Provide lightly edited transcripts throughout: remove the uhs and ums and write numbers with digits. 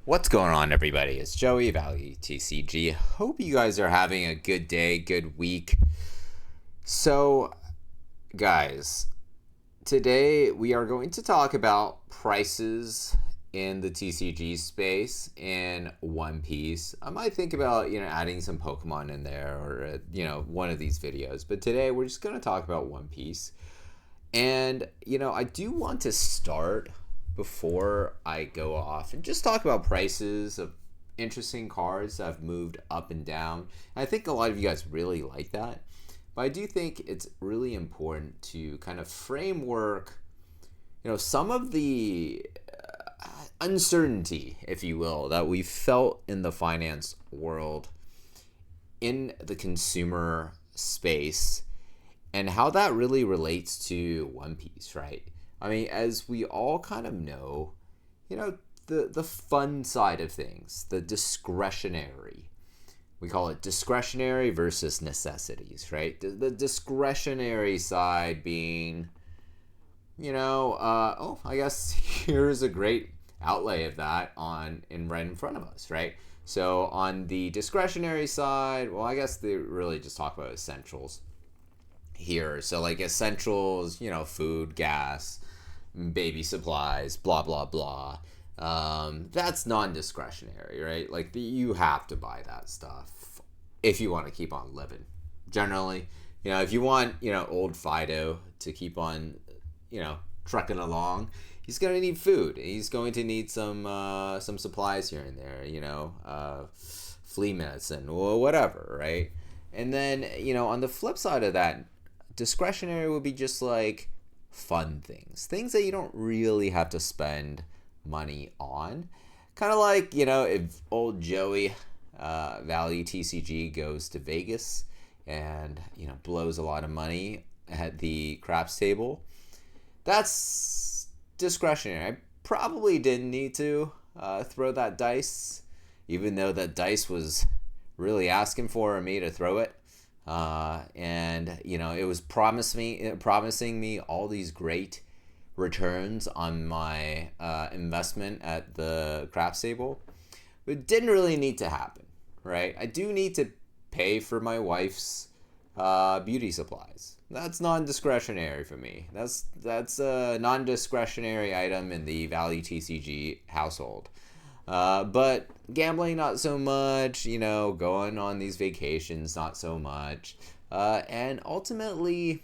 What's going on, everybody? It's Joey, Value TCG. Hope you guys are having a good day, good week. So, guys, today we are going to talk about prices in the TCG space in One Piece. I might think about, adding some Pokemon in there or, one of these videos. But today we're just going to talk about One Piece. And, I do want to start before I go off and just talk about prices of interesting cards that have moved up and down. And I think a lot of you guys really like that. But I do think it's really important to kind of framework, some of the uncertainty, if you will, that we felt in the finance world, in the consumer space, and how that really relates to One Piece, right? I mean, as we all kind of know, the fun side of things, the discretionary. We call it discretionary versus necessities, right? The discretionary side being, I guess here's a great outlay of that right in front of us, right? So on the discretionary side, well, I guess they really just talk about essentials here. So like essentials, food, gas, baby supplies, blah blah blah. That's non-discretionary, right? Like you have to buy that stuff if you want to keep on living. Generally, if you want, old Fido to keep on, trucking along, he's going to need food. He's going to need some supplies here and there, flea medicine or whatever, right? And then, on the flip side of that, discretionary would be just like fun things that you don't really have to spend money on. Kind of like, if old Joey, Value TCG, goes to Vegas and, blows a lot of money at the craps table, that's discretionary. I probably didn't need to throw that dice, even though that dice was really asking for me to throw it. And it was promising me all these great returns on my investment at the craps table, but it didn't really need to happen, right? I do need to pay for my wife's beauty supplies. That's non-discretionary for me. That's a non-discretionary item in the Value TCG household. But gambling, not so much, going on these vacations, not so much. And ultimately,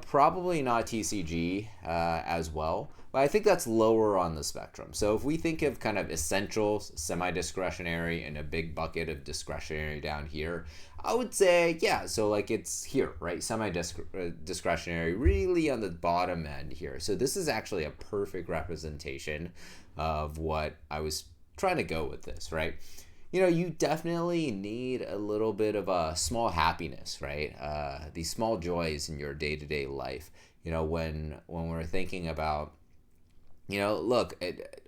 probably not TCG as well. But I think that's lower on the spectrum. So if we think of kind of essentials, semi-discretionary, and a big bucket of discretionary down here, I would say, yeah, so like it's here, right? Semi-discretionary, really on the bottom end here. So this is actually a perfect representation of what I was trying to go with this, right? You definitely need a little bit of a small happiness, right? These small joys in your day-to-day life. When we're thinking about, look,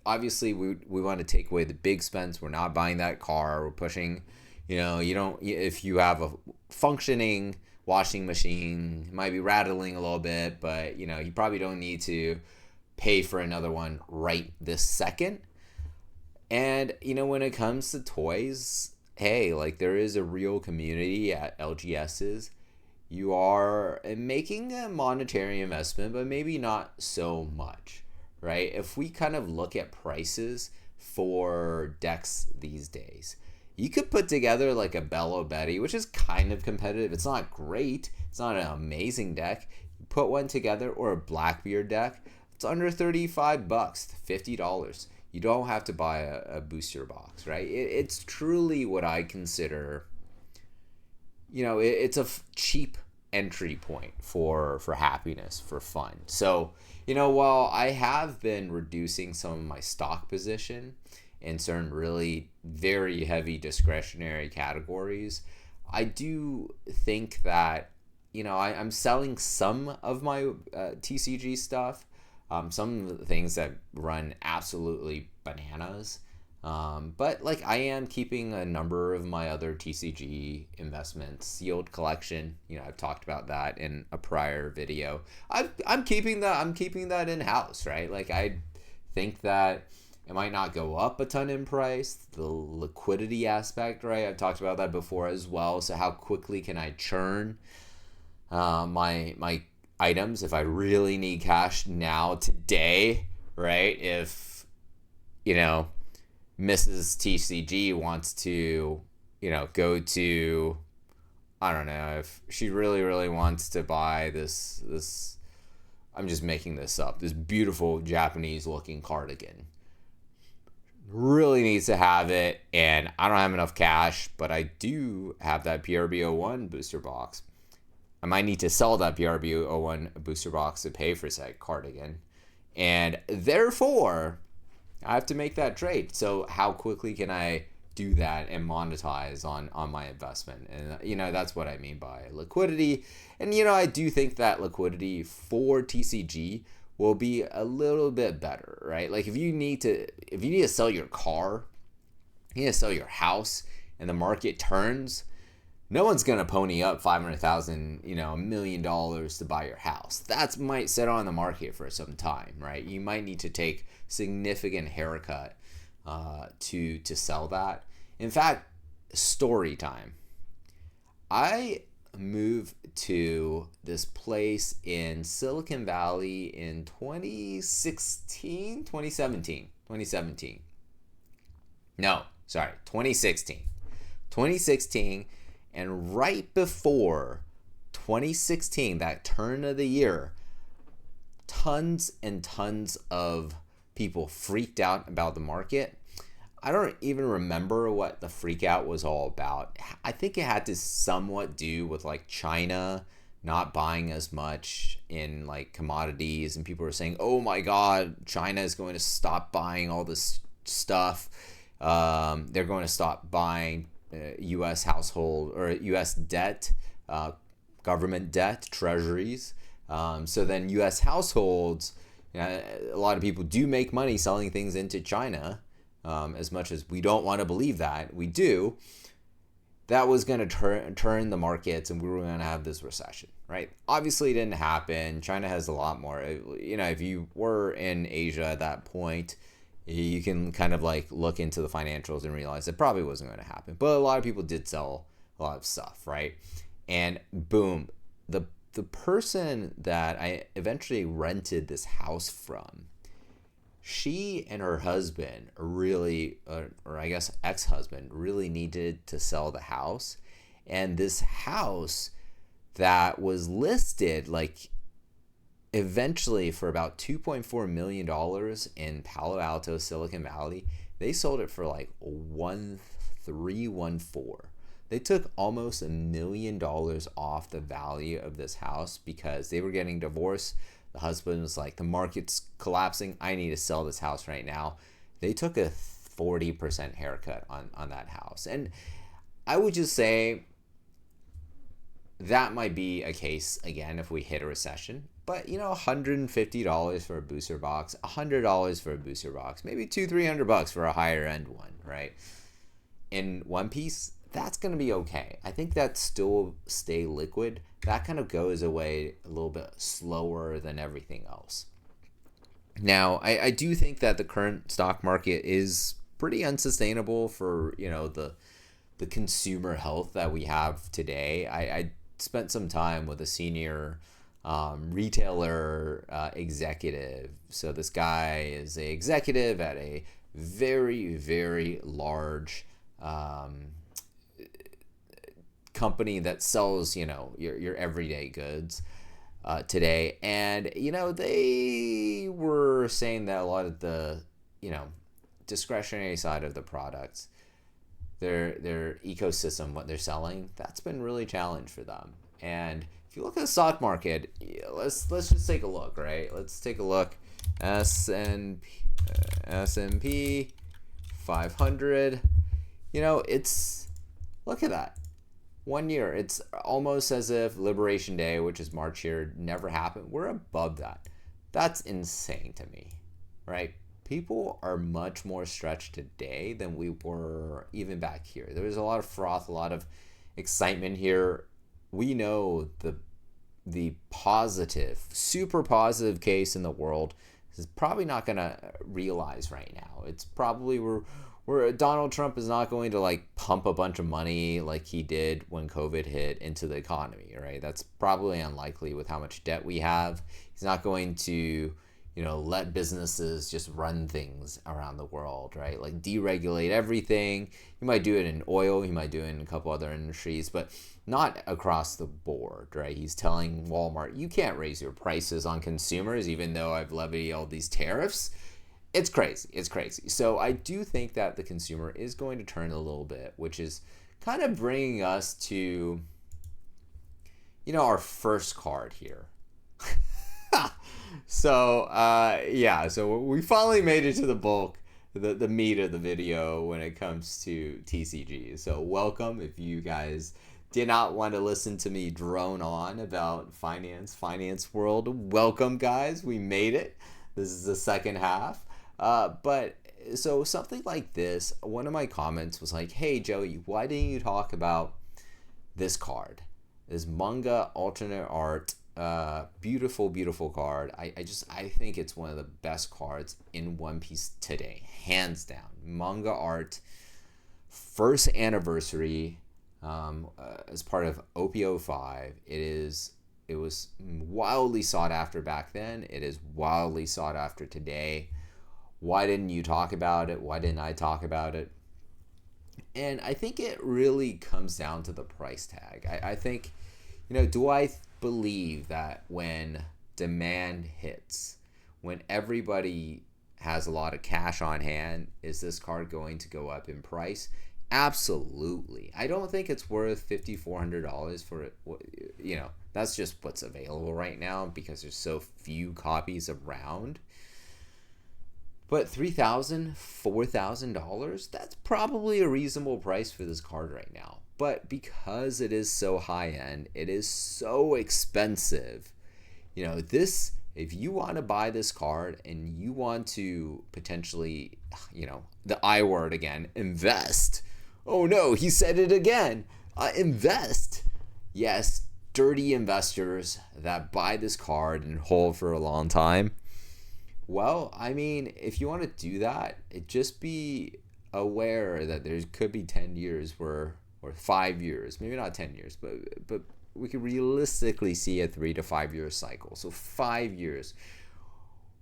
obviously we want to take away the big spends. We're not buying that car. We're pushing, if you have a functioning washing machine, it might be rattling a little bit, but, you probably don't need to pay for another one right this second. And, when it comes to toys, hey, like there is a real community at LGS's. You are making a monetary investment, but maybe not so much, right? If we kind of look at prices for decks these days, you could put together like a Bello Betty, which is kind of competitive. It's not great. It's not an amazing deck. You put one together, or a Blackbeard deck. It's under $35, $50. You don't have to buy a booster box, right? It's truly what I consider, it's a cheap entry point for happiness, for fun. So, while I have been reducing some of my stock position in certain really very heavy discretionary categories, I do think that, I'm selling some of my TCG stuff. Some of the things that run absolutely bananas. But like I am keeping a number of my other TCG investments, sealed collection. I've talked about that in a prior video. I'm keeping that in house, right? Like I think that It might not go up a ton in price. The liquidity aspect, right? I've talked about that before as well. So how quickly can I churn my items if I really need cash now today, right? If Mrs. TCG wants to go to, I don't know, if she really wants to buy this I'm just making this up, this beautiful Japanese looking cardigan, really needs to have it, and I don't have enough cash, but I do have that PRB01 booster box. I might need to sell that PRB01 booster box to pay for said cardigan, and therefore I have to make that trade. So how quickly can I do that and monetize on my investment? And that's what I mean by liquidity. And I do think that liquidity for TCG will be a little bit better, right? Like if you need to sell your car, you need to sell your house, and the market turns, no one's gonna pony up $500,000, $1 million to buy your house. That might sit on the market for some time, right? You might need to take significant haircut to sell that. In fact, story time. I moved to this place in Silicon Valley in 2016. No, sorry, 2016. And right before 2016, that turn of the year, tons and tons of people freaked out about the market. I don't even remember what the freak out was all about. I think it had to somewhat do with like China not buying as much in like commodities, and people were saying, oh my God, China is going to stop buying all this stuff. They're going to stop buying U.S. household or U.S. debt, government debt, treasuries. So then U.S. households, a lot of people do make money selling things into China. As much as we don't want to believe that, we do. That was going to turn the markets, and we were going to have this recession, right? Obviously, it didn't happen. China has a lot more. If you were in Asia at that point, you can kind of like look into the financials and realize it probably wasn't going to happen. But a lot of people did sell a lot of stuff, right? And boom, the person that I eventually rented this house from, she and her husband really, or I guess ex-husband, really needed to sell the house. And this house that was listed like eventually for about $2.4 million in Palo Alto, Silicon Valley, they sold it for like 1,314. They took almost $1 million off the value of this house because they were getting divorced. The husband was like, the market's collapsing, I need to sell this house right now. They took a 40% haircut on that house. And I would just say that might be a case, again, if we hit a recession. But, $150 for a booster box, $100 for a booster box, maybe $200-$300 for a higher end one, right? In One Piece, that's going to be okay. I think that still stay liquid. That kind of goes away a little bit slower than everything else. Now, I do think that the current stock market is pretty unsustainable for, the consumer health that we have today. I spent some time with a senior retailer executive. So this guy is an executive at a very, very large company that sells, your everyday goods today. And, they were saying that a lot of the, discretionary side of the products, their ecosystem, what they're selling, that's been really challenged for them. And if you look at the stock market, let's just take a look, right? Let's take a look. S&P 500. It's, look at that. 1 year. It's almost as if Liberation Day, which is March here, never happened. We're above that. That's insane to me, right? People are much more stretched today than we were even back here. There was a lot of froth, a lot of excitement here. We know the positive, super positive case in the world is probably not going to realize right now. It's probably where Donald Trump is not going to like pump a bunch of money like he did when COVID hit into the economy, right? That's probably unlikely with how much debt we have. He's not going to, let businesses just run things around the world, right? Like deregulate everything. He might do it in oil, he might do it in a couple other industries, but not across the board, right? He's telling Walmart, you can't raise your prices on consumers, even though I've levied all these tariffs. It's crazy. It's crazy. So I do think that the consumer is going to turn a little bit, which is kind of bringing us to, our first card here. So, so we finally made it to the bulk, the meat of the video when it comes to TCG. So welcome if you guys did not want to listen to me drone on about finance world. Welcome, guys. We made it. This is the second half. But so something like this, one of my comments was like, hey, Joey, why didn't you talk about this card? This manga alternate art, beautiful, beautiful card. I think it's one of the best cards in One Piece today, hands down. Manga art, first anniversary, as part of OP05. It was wildly sought after back then. It is wildly sought after today. Why didn't you talk about it? Why didn't I talk about it? And I think it really comes down to the price tag. I think, do I believe that when demand hits, when everybody has a lot of cash on hand, is this card going to go up in price? Absolutely. I don't think it's worth $5,400 for it. That's just what's available right now because there's so few copies around. But $3,000, $4,000, that's probably a reasonable price for this card right now. But because it is so high end, it is so expensive. If you want to buy this card and you want to potentially, the I word again, invest. Oh no, he said it again. Invest. Yes, dirty investors that buy this card and hold for a long time. Well, I mean, if you want to do that, just be aware that there could be 10 years or 5 years, maybe not 10 years, but we could realistically see a 3 to 5 year cycle. So 5 years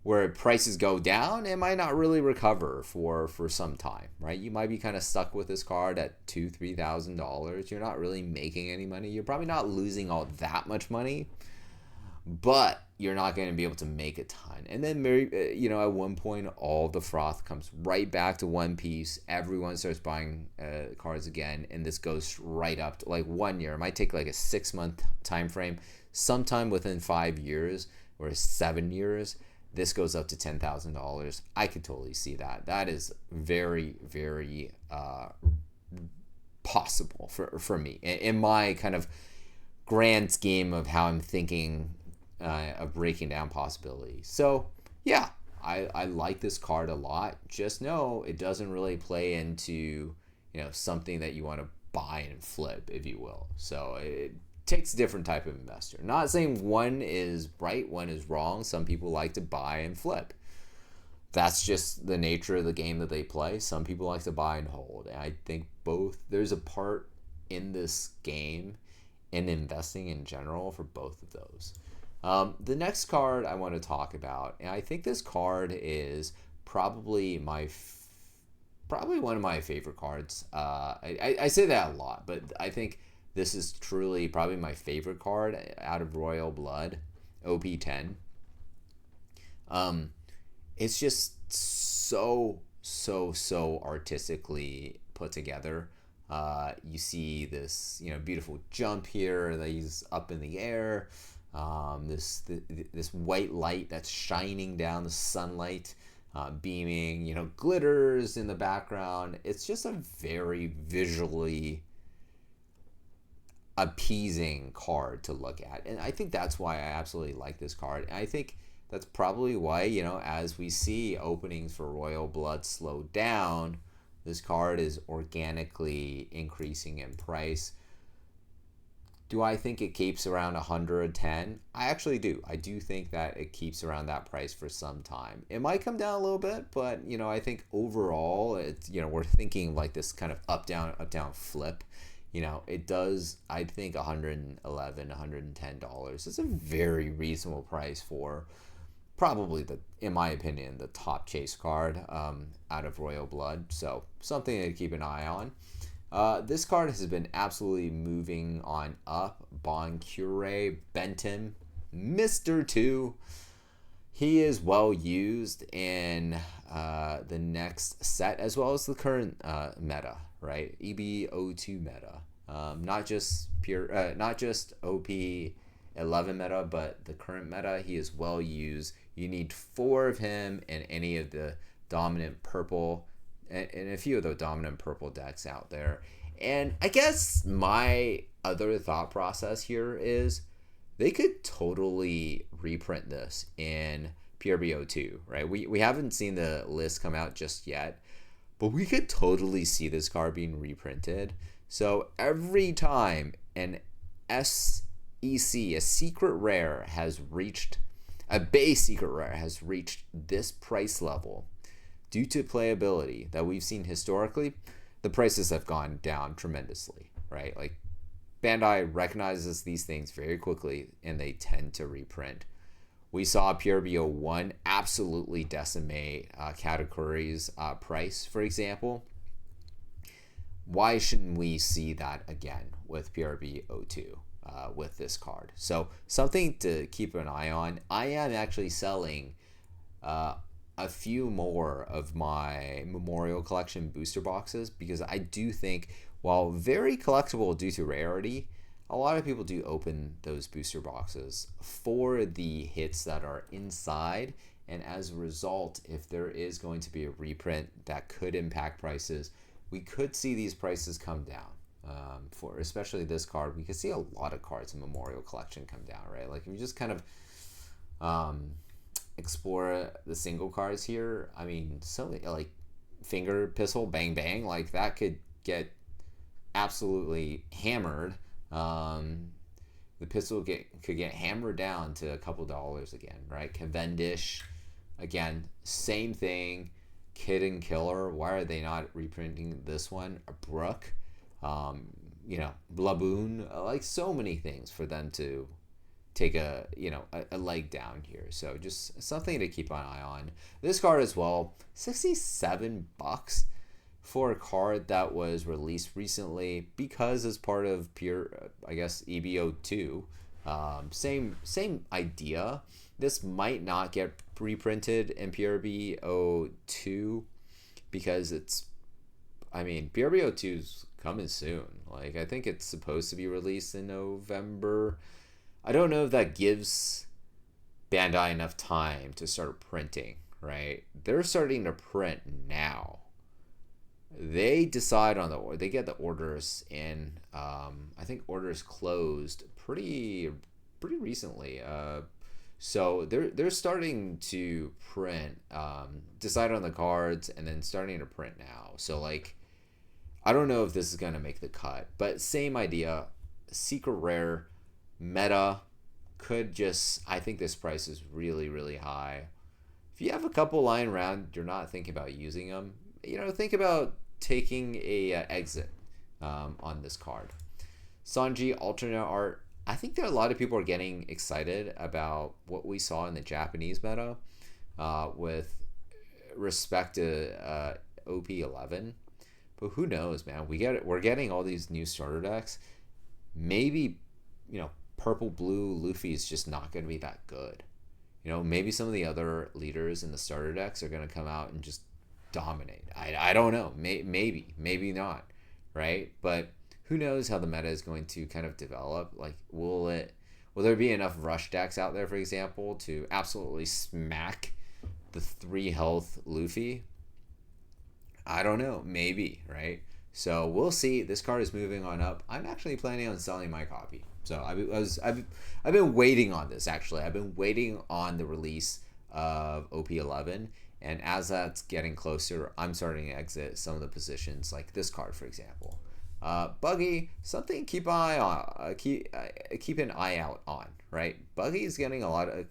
where prices go down, it might not really recover for some time, right? You might be kind of stuck with this card at $2,000-$3,000. You're not really making any money. You're probably not losing all that much money, but you're not going to be able to make a ton. And then, at one point, all the froth comes right back to One Piece. Everyone starts buying cards again, and this goes right up to like 1 year. It might take like a 6-month time frame. Sometime within 5 years or 7 years, this goes up to $10,000. I could totally see that. That is very, very possible for me in my kind of grand scheme of how I'm thinking of breaking down possibilities. So yeah, I like this card a lot. Just know it doesn't really play into something that you want to buy and flip, if you will. So it takes a different type of investor. Not saying one is right, one is wrong. Some people like to buy and flip. That's just the nature of the game that they play. Some people like to buy and hold. And I think both, there's a part in this game and investing in general for both of those. The next card I want to talk about, and I think this card is probably one of my favorite cards. I say that a lot, but I think this is truly probably my favorite card out of Royal Blood, OP10. It's just so artistically put together. You see this, beautiful jump here that he's up in the air. This white light that's shining down, the sunlight beaming, glitters in the background. It's just a very visually appeasing card to look at, and I think that's why I absolutely like this card. And I think that's probably why, as we see openings for Royal Blood slow down, this card is organically increasing in price. Do I think it keeps around 110? I actually do. I do think that it keeps around that price for some time. It might come down a little bit, but I think overall, it's we're thinking like this kind of up down flip. It does. I think 111, $110 is a very reasonable price for probably in my opinion, the top chase card out of Royal Blood. So something to keep an eye on. This card has been absolutely moving on up. Bon Cure, Benton, Mr. 2. He is well used in the next set as well as the current meta, right? EBO2 meta. Not just OP11 meta, but the current meta. He is well used. You need 4 of him in any of the dominant purple and a few of the dominant purple decks out there. And I guess my other thought process here is they could totally reprint this in PRBO2, right? We haven't seen the list come out just yet, but we could totally see this card being reprinted. So every time an SEC, a secret rare has reached, a base secret rare has reached this price level, due to playability that we've seen historically, the prices have gone down tremendously, right? Like Bandai recognizes these things very quickly and they tend to reprint. We saw PRBO 1 absolutely decimate Katakuri's price, for example. Why shouldn't we see that again with PRBO 2 with this card? So something to keep an eye on. I am actually selling a few more of my Memorial Collection booster boxes because I do think, while very collectible due to rarity, a lot of people do open those booster boxes for the hits that are inside, and as a result, if there is going to be a reprint that could impact prices, we could see these prices come down. For especially this card, we could see a lot of cards in Memorial Collection come down, right? Like if you just kind of explore the single cards here, I mean, so like Finger Pistol Bang Bang, like that could get absolutely hammered. The pistol could get hammered down to a couple dollars again, right? Cavendish, again, same thing. Kid and Killer, why are they not reprinting this one? A Brook, Blaboon, like so many things for them to take a leg down here. So just something to keep an eye on. This card as well, $67 for a card that was released recently because as part of EBO2. Same idea. This might not get reprinted in PRBO2 because PRBO2 is coming soon. Like I think it's supposed to be released in November. I don't know if that gives Bandai enough time to start printing, right? They're starting to print now. They decide on they get the orders in. I think orders closed pretty recently. So they're starting to print, decide on the cards, and then starting to print now. So like, I don't know if this is gonna make the cut, but same idea. Secret rare, meta, could just. I think this price is really high. If you have a couple lying around, you're not thinking about using them. Think about taking a exit on this card. Sanji alternate art. I think there are a lot of people are getting excited about what we saw in the Japanese meta with respect to OP11. But who knows, man? We're getting all these new starter decks. Maybe, purple blue Luffy is just not going to be that good. Maybe some of the other leaders in the starter decks are going to come out and just dominate. I don't know. Maybe not, right? But who knows how the meta is going to kind of develop? Like, will there be enough rush decks out there, for example, to absolutely smack the 3 health Luffy? I don't know. Maybe, right? So we'll see. This card is moving on up. I'm actually planning on selling my copy. So I've been waiting on this, actually. I've been waiting on the release of OP11. And as that's getting closer, I'm starting to exit some of the positions, like this card, for example. Buggy, something to keep an eye on. Keep an eye out on. Right, Buggy is getting a lot of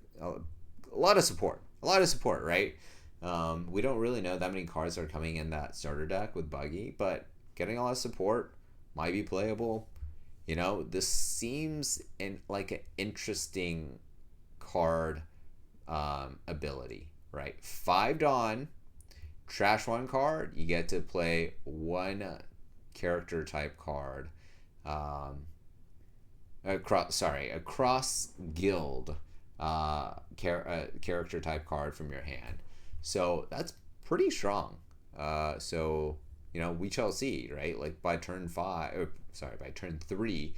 support. A lot of support. Right. We don't really know that many cards are coming in that starter deck with Buggy, but getting a lot of support, might be playable. This seems like an interesting card ability, right? 5 Dawn, trash 1 card, you get to play 1 character type card. Across guild character type card from your hand. So that's pretty strong. We shall see, right? Like by turn 3,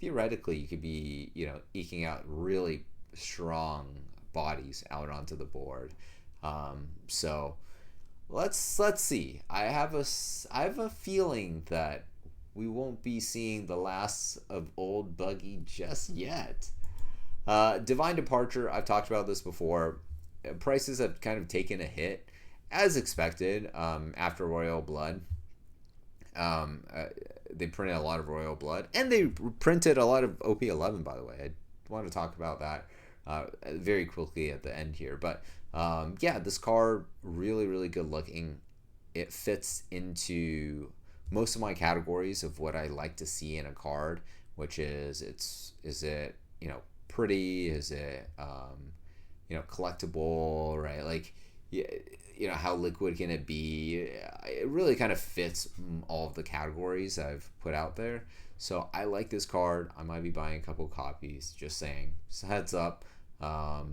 theoretically you could be, eking out really strong bodies out onto the board. So let's see. I have a feeling that we won't be seeing the last of old Buggy just yet. Divine Departure, I've talked about this before. Prices have kind of taken a hit, as expected, after Royal Blood. They printed a lot of Royal Blood, and they printed a lot of OP11, by the way. I want to talk about that very quickly at the end here. But this card, really, really good looking. It fits into most of my categories of what I like to see in a card, which is it pretty? Is it collectible, right? Like, how liquid can it be? It really kind of fits all of the categories I've put out there. So I like this card. I might be buying a couple copies, just saying. So heads up.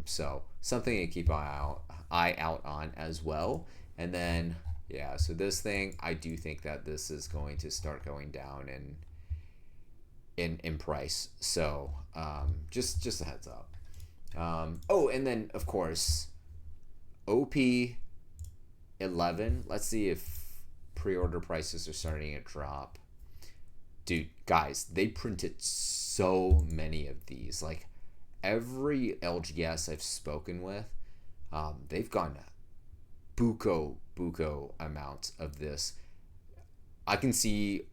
So something to keep eye out on as well. And then, so this thing, I do think that this is going to start going down in price. So just a heads up. And then, of course, OP11. Let's see if pre-order prices are starting to drop. Dude, guys, they printed so many of these. Like, every LGS I've spoken with, they've gone buco amounts of this. I can see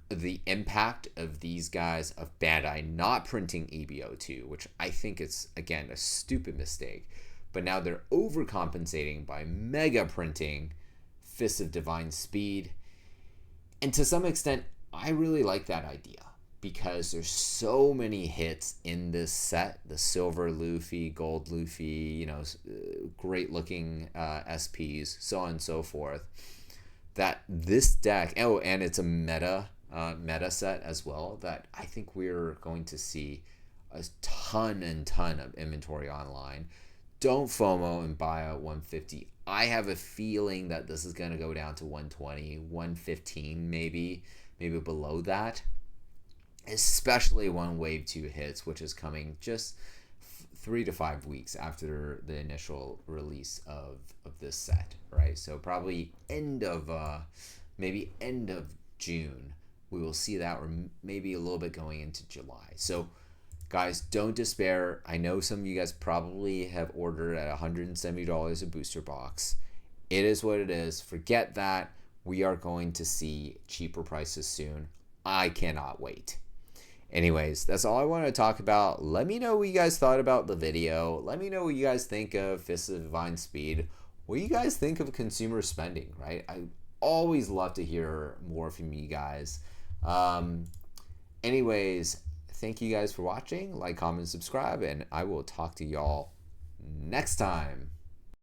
the impact of these guys, of Bandai not printing EBO2, which I think is, again, a stupid mistake. But now they're overcompensating by mega printing Fists of Divine Speed. And to some extent, I really like that idea, because there's so many hits in this set. The silver Luffy, gold Luffy, great looking SPs, so on and so forth, that this deck, and it's a meta set as well, that I think we're going to see a ton of inventory online. Don't FOMO and buy at 150. I have a feeling that this is going to go down to 120, 115 maybe below that, especially when Wave 2 hits, which is coming just 3 to 5 weeks after the initial release of this set, right? So probably end of June, we will see that, or maybe a little bit going into July. So guys, don't despair. I know some of you guys probably have ordered at $170 a booster box. It is what it is. Forget that. We are going to see cheaper prices soon. I cannot wait. Anyways, that's all I wanted to talk about. Let me know what you guys thought about the video. Let me know what you guys think of Fists of Divine Speed. What you guys think of consumer spending, right? I always love to hear more from you guys. Anyways, thank you guys for watching. Like, comment, subscribe, and I will talk to y'all next time.